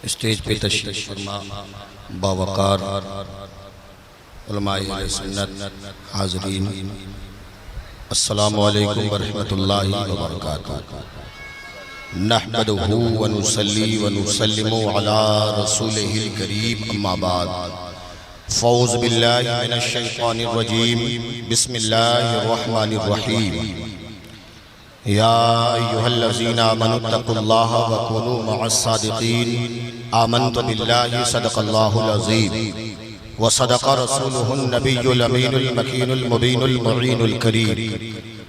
Stage पे तशरीफ फरमा बावकार उलमाए अहले सुन्नत हाज़रीन, अस्सलामु अलैकुम व रहमतुल्लाहि व बरकातुहू। नहमदुहु व नुसल्ली व नुसल्लिमु अला रसूलिहिल करीम, अम्मा बाद। फ़ौज़ बिल्लाहि मिनश शैतानिर रजीम, बिस्मिल्लाहिर रहमानिर रहीम। या अय्युहल्लज़ीना आमनुत्तक़ुल्लाह व कूनू मअस्सादिक़ीन, आमन्तु बिल्लाहि सदक़ल्लाहुल अज़ीम व सदक़ रसूलुहुन नबियुल अमीनुल मकीनुल मुबीनुल मुईनुल करीम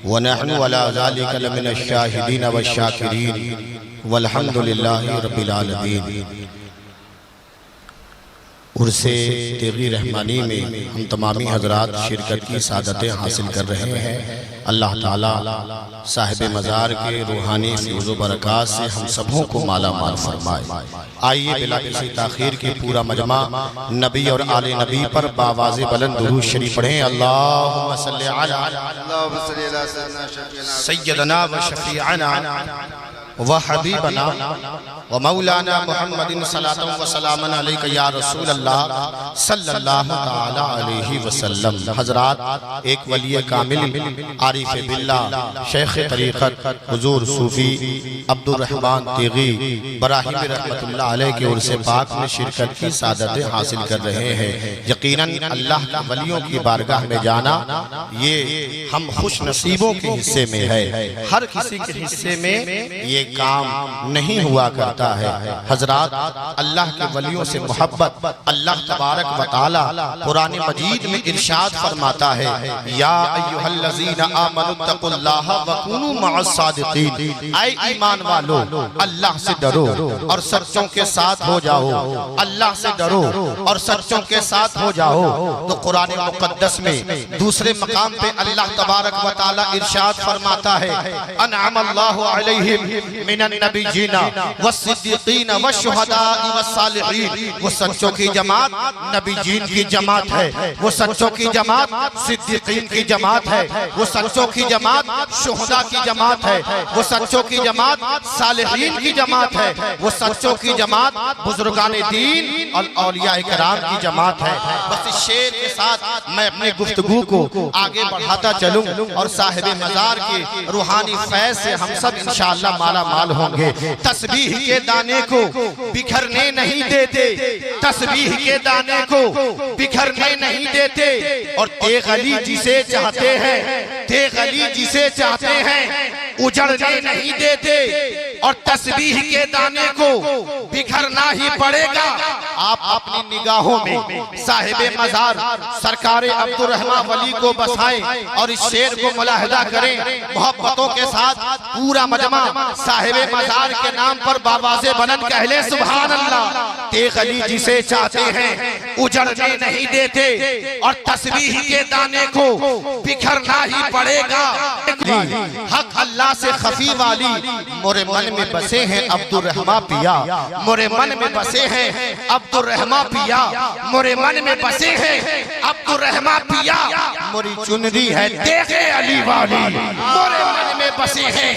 व नहनु अला ज़ालिका लमिनश शाहिदीन वश शाकिरीन वल्हम्दुलिल्लाहि रब्बिल आलमीन। उर्से तेगी रहमानी में हम तमामी हजरात शिरकत की सादतें हासिल कर रहे हैं। अल्लाह ताला साहिब मज़ार के रूहानी फैज़ व बरक़ात से हम सबों को माला माल फरमाए। आइए बिला किसी ताख़ीर के पूरा मजमा नबी और आले नबी पर बावाज़े बुलंद दुरूद शरीफ पढ़ें। अल्लाहुम्मा सल्लि अला सय्यदना व शफ़ीअना व हबीबना व मौलाना मुहम्मदिन सल्लल्लाहु व सलामन अलैका या रसूल अल्लाह सल्लल्लाहु तआला अलैहि वसल्लम। हजरात, एक वली कामिल आरिफ बिल्लाह शेख तरीक़त हुजूर सूफी अब्दुर रहमान तेगी बराहिम रहमतुल्लाह अलैह के उर्स पाक में शिरकत की सादतें हासिल कर रहे हैं। यकीनन अल्लाह के वलियों की बारगाह में जाना ये हम खुश नसीबों के हिस्से में है। हर किसी के हिस्से में ये काम नहीं हुआ करता है। हजरात, अल्लाह के वलियों से मोहब्बत अल्लाह तबारक व तआला कुरान मजीद में इरशाद फरमाता है, या अय्युहल्लज़ीना आमनुत्तक़ुल्लाह व कूनू मअस्सादिक़ीन। ऐ ईमान वालो, अल्लाह से डरो और सच्चों के साथ हो जाओ। अल्लाह से डरो और सच्चों के साथ हो जाओ। तो कुरान मुक़द्दस में दूसरे मकाम पे अल्लाह तबारक व तआला इरशाद फरमाता है, अनअमल्लाहु अलैहिम मिनन नबिय्यीना वस्सिद्दीक़ीना वश्शुहदाኢ वस्सालिहीन। वो सच्चों की जमात नबीयीन की जमात है, वो सच्चों की जमात सिद्दीक़ीन की जमात है, वो सच्चों की जमात शुहदा की जमात है, वो सच्चों की जमात सालिहीन की जमात है, वो सच्चों की जमात बुजुर्गान दीन और औलिया किराम की जमात है। बस इस शेर के साथ मैं अपनी गुफ्तगू को आगे बढ़ाता चलूं और साहिब मज़ार के रूहानी फैज़ से हम सब इंशाअल्लाह माला माल होंगे। तस्बीह के दाने को बिखरने नहीं देते, तस्बीह के दाने को बिखरने नहीं देते। और तेग अली जिसे चाहते हैं, तेग अली जिसे चाहते हैं उजड़ने नहीं देते। और तस्बीह के दाने को बिखरना ही पड़ेगा। आप अपनी निगाहों में साहिब मज़ार सरकार अब्दुर रहमान वली को बसाएं और इस शेर को मुलाहिदा करें मोहब्बतों के साथ। पूरा मजमा साहिब मज़ार के नाम पर बावाज़े बुलंद कह ले सुभान अल्लाह। तेग अली जिसे चाहते हैं उजड़ने नहीं देते और तस्बीह के दाने को बिखरना ही पड़ेगा। हक अल्लाह से खफी वाली मोरे मन में बसे हैं अब्दुर रहमान पिया, मोरे मन में बसे हैं अब्दुर रहमान पिया, मोरे मन में बसे हैं अब्दुर रहमान पिया। मोरी चुनरी है तेगे अली वाली, मोरे मन में बसे हैं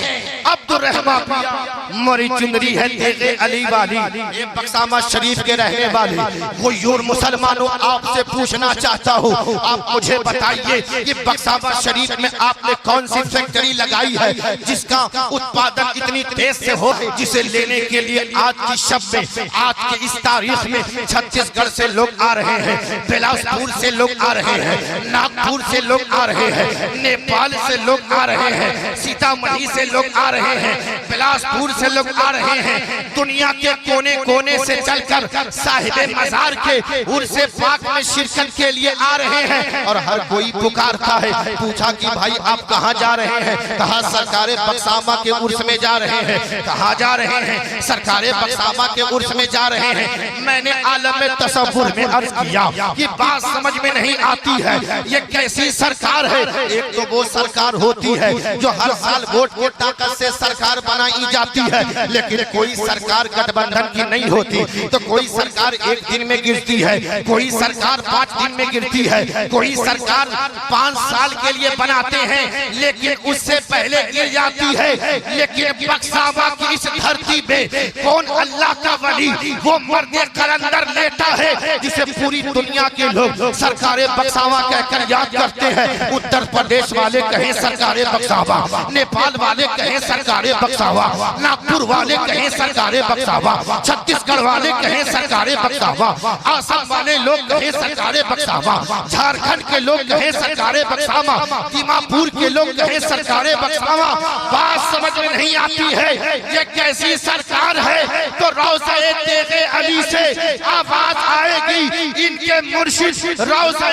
अब्दुर रहमान पिया, मोरी चुनरी है तेगे अली वाली। ये बक्सामा शरीफ के रहने वाली वो यूर मुसलमानों, आपसे पूछना चाहता हूँ, आप मुझे बताइए कि बक्सामा शरीफ में आपने कौन सी फैक्ट्री लगाई है जिसका उत्पादन इतनी तेज से हो, जिसे लेने के लिए आज की शब में, आज के इस तारीख में छत्तीसगढ़ से लोग आ रहे हैं, बिलासपुर से लोग आ रहे हैं, नागपुर से लोग आ रहे हैं, नेपाल से लोग आ रहे हैं, सीतामढ़ी से लोग आ रहे हैं, बिलासपुर से लोग आ रहे हैं। दुनिया के कोने कोने से चलकर साहिब मज़ार के उर्से पाक में शिरकत के लिए आ रहे हैं। और हर कोई पुकारता है। पूछा कि भाई आप कहाँ जा रहे हैं? कहा सरकारे बक्सामा के उर्स में जा रहे हैं। कहाँ जा रहे हैं? सरकारे बक्सामा के उर्स में जा रहे हैं। मैंने आलम में तसव्वुर में अर्ज किया कि बात समझ में नहीं आती है, ये कैसे कैसी सरकार है। एक तो वो सरकार होती है जो हर साल वोट की ताकत से सरकार बनाई जाती है, लेकिन कोई सरकार गठबंधन की नहीं होती। तो कोई सरकार एक दिन में गिरती है, कोई सरकार 5 दिन में गिरती है, कोई सरकार 5 साल के लिए बनाते हैं लेकिन उससे पहले गिर जाती है। लेकिन बक्सावा की इस धरती पे कौन अल्लाह का वली, वो मर्द कलंदर लेता है जिसे पूरी दुनिया के लोग सरकारे बक्सावा कहकर याद करते हैं। उत्तर प्रदेश वाले कहें सरकारे बक्सावा, नेपाल वाले कहें सरकारे बक्सावा, नागपुर वाले कहें सरकारे बक्सावा, छत्तीसगढ़ वाले कहें सरकारे बक्सावा, आसाम वाले लोग कहें सरकारे बक्सावा, झारखंड के लोग कहें सरकारे बक्सावा, दीमापुर के लोग कहें सरकारे बक्सावा। बात समझ में नहीं आती है ये कैसी सरकार है। तो रौज़े तेग़े अली से आवाज आएगी, इनके मुर्शिद रौज़े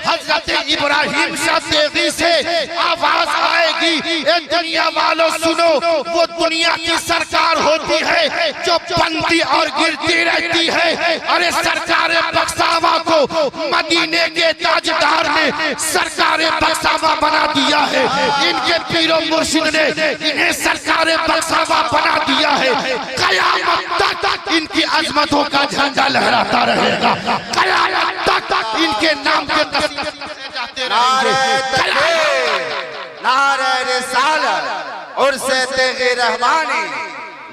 हजरत इब्राहिम शाह तेग़ी से आवाज आएगी। ए दुनिया वालों सुनो, वो दुनिया की सरकार होती है जो बनती और गिरती रहती है। अरे सरकारे बक्सावा को मदीने के ताजदार ने सरकारे बक्सावा बना दिया है। इनके पीरो मुर्शिद ने इन्हें सरकारे बक्सावा बना दिया है। कयामत तक इनकी अजमतों का झंडा लहराता रहेगा। कयामत तक इनके नाम के जाते रहेंगे। नारे रिसालत उर्से तेग़े रहमानी,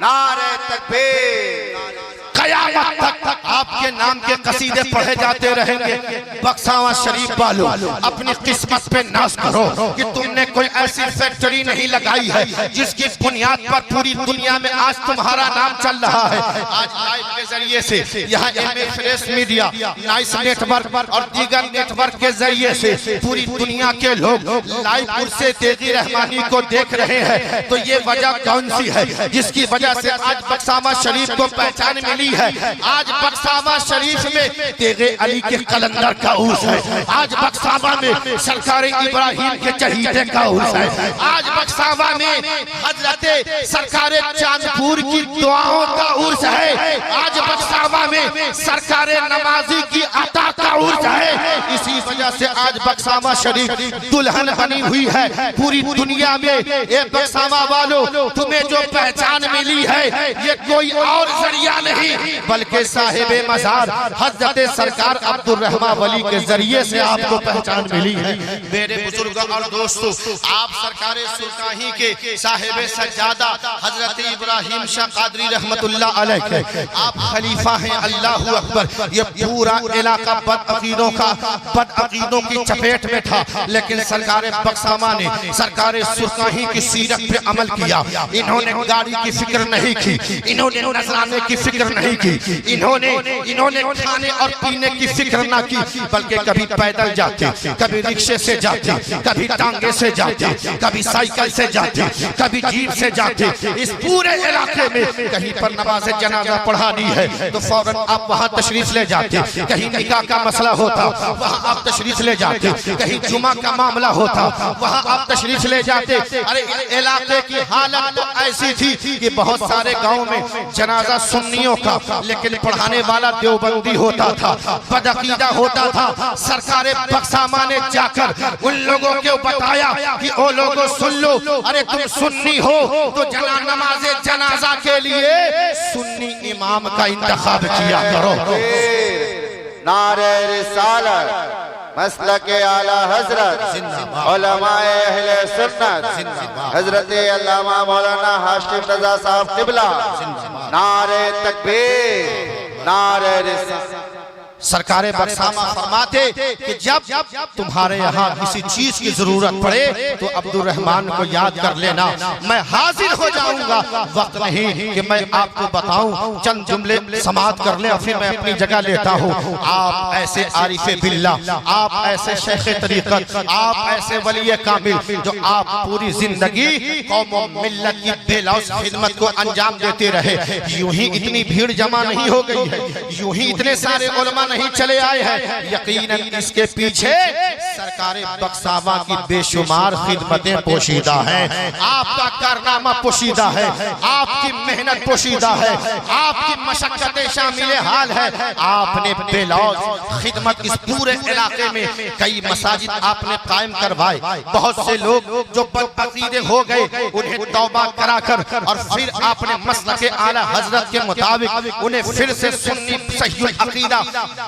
नारे तकबीर। कयामत तक आपके नाम के कसीदे पढ़े जाते रहेंगे। बक्सावा शरीफ वालों, अपनी किस्मत पे नाज करो कि तुमने कोई ऐसी फैक्ट्री नहीं लगाई है जिसकी बुनियाद पर पूरी दुनिया में आज तुम्हारा नाम चल रहा है। आज लाइव के जरिए से यहाँ MA fresh media, nice network और दीगर नेटवर्क के जरिए से पूरी दुनिया के लोग लाइव उर्से तेग़ी रहमानी को देख रहे हैं। तो ये वजह कौन सी है जिसकी वजह से आज बक्सावा शरीफ को पहचान मिली है। आज बक्सावा शरीफ में तेग़े अली के कलंदर का उर्स है। आज बक्सावा में सरकारे इब्राहिम के चहीते का उर्स है। आज बक्सावा में हजरत सरकारे चांदपुर की दुआओं का उर्स है। आज बक्सावा में सरकारे नमाजी की अता का उर्स है। इसी वजह से आज बक्सावा शरीफ दुल्हन बनी हुई है पूरी दुनिया में। ये बक्सावा वालों, तुम्हें जो पहचान मिली है ये कोई और जरिया नहीं बल्कि साहिबे मज़ार हजरत सरकार अब्दुल रहमान वली के जरिए से आपको पहचान मिली है। मेरे बुजुर्ग और दोस्तों, आप सरकारे सुल्तानी के साहिबे सज्जादा हजरत इब्राहिम शाह कादरी रहमतुल्लाह अलैह के आप खलीफा हैं। अल्लाह अकबर। ये पूरा इलाका बदअकीदों की चपेट में था, लेकिन सरकारे बक्सावा ने सरकारे सुल्तानी की सीरत पे अमल किया। इन्होंने गाड़ी की फिक्र नहीं की, इन्होंने नजराने की फिक्र नहीं की, इन्होंने खाने और पीने की फिक्र ना की, बल्कि कभी पैदल जाते, कभी रिक्शे से जाते, कभी टांगे से जाते, कभी साइकिल से जाते, कभी जीप से जाते। इस पूरे इलाके में कहीं पर नमाज जनाजा पढ़ानी है तो फौरन आप वहां तशरीफ ले जाते। कहीं निकाह का मसला होता वहां आप तशरीफ ले जाते, कहीं जुमा का मामला होता वहां आप तशरीफ ले जाते। अरे इलाके की हालत तो ऐसी थी कि बहुत सारे गाँव में जनाजा सुन्नियों का, लेकिन पढ़ाने वाला देवबंदी होता था, बदअकीदा होता था। सरकारे बक्सावा ने जाकर उन लोगों को बताया कि ओ लोगों सुन लो, अरे तुम सुन्नी हो तो नमाज़े जनाजा के लिए सुन्नी इमाम का इंतखाब किया करो। नारे रिसालत मसलके आला हजरत उलमाए अहले सुन्नत हजरत अल्लामा मौलाना हाशिम रज़ा साहब क़िबला, नारे तकबीर, नारे रिसालत। सरकारे बक्सावा फरमाते कि जब तुम्हारे यहाँ किसी चीज की जरूरत पड़े तो अब्दुल रहमान को याद कर लेना, मैं हाजिर हो जाऊंगा। वक्त नहीं कि मैं आपको बताऊं, चंद जुमले समाअत कर ले और फिर मैं अपनी जगह लेता हूँ। आप ऐसे आरिफे बिल्ला, आप ऐसे शेखे तरीक़त, आप ऐसे वली कामिल जो आप पूरी जिंदगी कौम और मिल्लत की बेलौस खिदमत को अंजाम देते रहे। यूं ही इतनी भीड़ जमा नहीं हो गई है, यूं ही इतने सारे उलमा नहीं चले आए हैं। यकीनन इसके पीछे सरकार बख्शावा की बेशुमार खिदमतें पोशीदा हैं, आपका कारनामा पोशीदा है, आपकी मेहनत पोशीदा है, आपकी मशक्कतें शामिल हाल है। आपने बेलौज खिदमत इस पूरे इलाके में कई मसाजिद आपने कायम करवाए। बहुत से लोग जो बदअकीदे हो गए उन्हें तौबा कराकर और फिर आपने मसलके आला हजरत के मुताबिक उन्हें फिर से सुन्नी सही अकीदा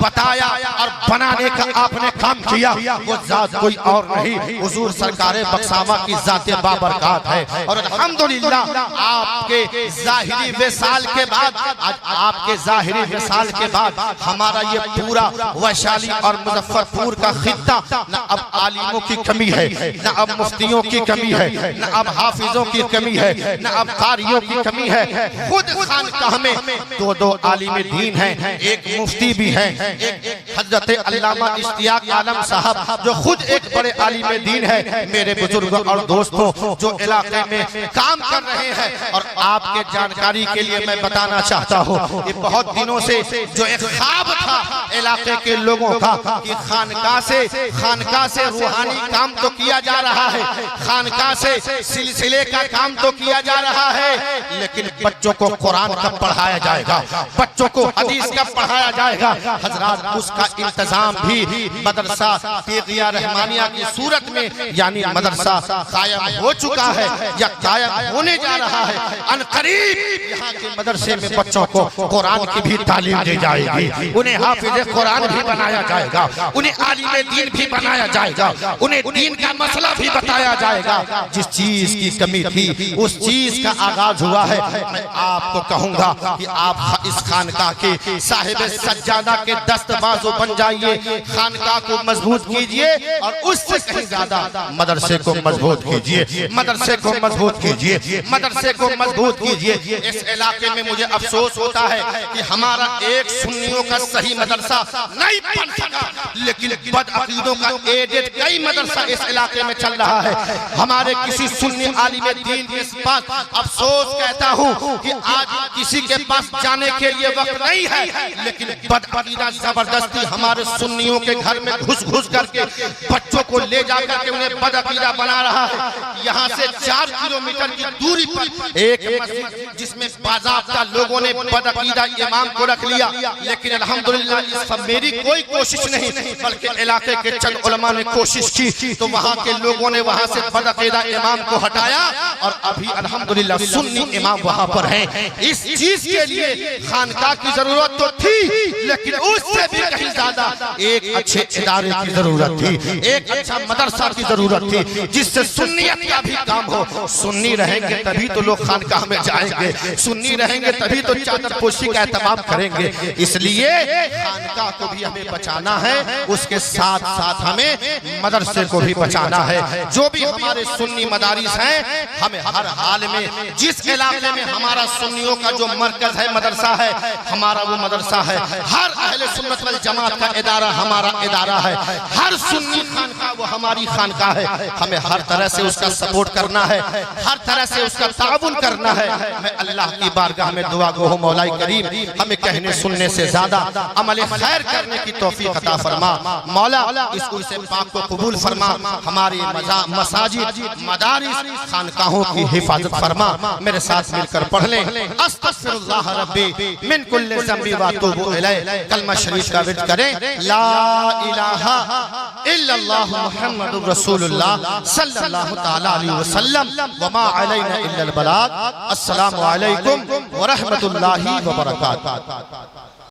बताया और बनाने का आपने काम किया। वो जात कोई और नहीं, हुजूर सरकारे बख्शावा की जाते बाबरकत है। और अल्हम्दुलिल्लाह आपके जाहिरी विसाल के बाद, आज आपके जाहिरी विसाल के बाद हमारा ये पूरा वैशाली और मुजफ्फरपुर का खित्ता न अब आलिमों की कमी है, न अब मुफ्तियों की कमी है, न अब हाफिजों की कमी है, न अब कारियों की कमी है। खुद खानकाह में दो दो आलिम दीन हैं, एक मुफ्ती भी हैं, एक हजरत अल्लामा इश्तियाक आलम साहब जो खुद एक बड़े आलिम दीन है। मेरे बुजुर्गों और दोस्तों जो इलाके में काम कर रहे हैं, और आपके जानकारी के लिए मैं बताना चाहता हूँ, ये बहुत दिनों से जो एक ख्वाब था इलाके के लोगों का कि खानकाह से रूहानी काम तो किया जा रहा है, खानकाह से सिलसिले का काम तो किया जा रहा है, लेकिन बच्चों को कुरान कब पढ़ाया जाएगा, बच्चों को हदीस कब पढ़ाया जाएगा। हजरात उसका इंतजाम भी मदरसा तेगिया रहमानिया की सूरत में यानी मदरसा कायम हो चुका है या कायम होने जा रहा है। अनकरीब यहाँ के मदरसे में बच्चों को कुरान की भी तालीम दी जाएगी, उन्हें हाफिज कुरान भी बनाया जाएगा, उन्हें आलिम दीन भी बनाया जाएगा, उन्हें दीन का मसला भी बताया जाएगा। जिस चीज की कमी थी उस चीज का आगाज हुआ है। मैं आपको कहूंगा कि आप इस खानकाह के साहिब सज्जादा के दस्तबाजो बन जाइए, खानकाह को मजबूत कीजिए और उससे कहीं ज्यादा मदरसे को मजबूत कीजिए, मदरसे को मजबूत कीजिए, मदरसे को मजबूत कीजिए। इस इलाके में मुझे अफसोस होता है कि हमारा एक सुन्नियों का सही मदरसा नहीं बन सका, लेकिन बदअकीदों का एडेड कई मदरसा इस इलाके में चल रहा है। हमारे किसी सुन्नी आलिम दीन के पास अफसोस कहता हूँ कि आज किसी के पास जाने के लिए वक्त नहीं है, लेकिन बदअकीदा जबरदस्ती हमारे सुन्नियों के घर में घुस करके बच्चों को ले जाकर के उन्हें बदअकीदा बना रहा है। यहाँ से 4 किलोमीटर की दूरी पर एक मस्जिद जिसमें बाज़ाब्ता लोगों ने बदअकीदा इमाम को रख लिया, लेकिन अल्हम्दुलिल्लाह इस पर मेरी कोई कोशिश नहीं बल्कि इलाके के चंद उलमा ने कोशिश की, तो वहाँ के लोगों ने वहाँ से बदअकीदा इमाम को हटाया और अभी अल्हम्दुलिल्लाह सुन्नी इमाम वहाँ पर हैं। इस चीज के लिए खानकाह की जरूरत तो थी, लेकिन उससे भी कहीं ज्यादा एक अच्छे इदारे की जरूरत थी, एक अच्छा मदरसा की जरूरत थी जिससे सुन्नियत का भी काम हो। सुन्नी रहेंगे तभी तो लोग खानकाह में जाएंगे, सुन्नी रहेंगे तभी तो चादर पोशी का एहतमाम करेंगे। इसलिए खानकाह को भी हमें बचाना है, उसके साथ साथ हमें मदरसे को भी बचाना है। जो भी हमारे सुन्नी मदारिस हैं, हमें हर हाल में जिस इलाके में हमारा सुन्नियों का जो मरकज है मदरसा है, हमारा वो मदरसा है। हर अहले सुन्नत वल जमात का इदारा हमारा इदारा है, हर सुन्नी खानकाह वो हमारी खानकाह है। हमें हर तरह से उसका सपोर्ट करना है, हर तरह से उसका ताउन करना है। मैं अल्लाह की बारगाह में दुआ गो हूं मौला करीम हमें कहने सुनने से ज्यादा अमल खैर करने की तौफीक अता फरमा। मौला इस उर्स पाक को कबूल फरमा, हमारी मसाजिद मदारिस खानकाहों की हिफाजत फरमा। मेरे साथ मिलकर पढ़ लें अस्तगफिरुल्लाह रब्बी मिन कुल्लि ज़ंबि व अतूबु इलैह। कलमा शरीफ का विर्द करें, ला इलाहा इल्लल्लाह मुहम्मदुर रसूलुल्लाह सल्लल्लाहु तआला अलैहि वसल्लम व मा अलैना इल्लल बलाग। अस्सलामु अलैकुम व रहमतुल्लाहि व बरकातुहू।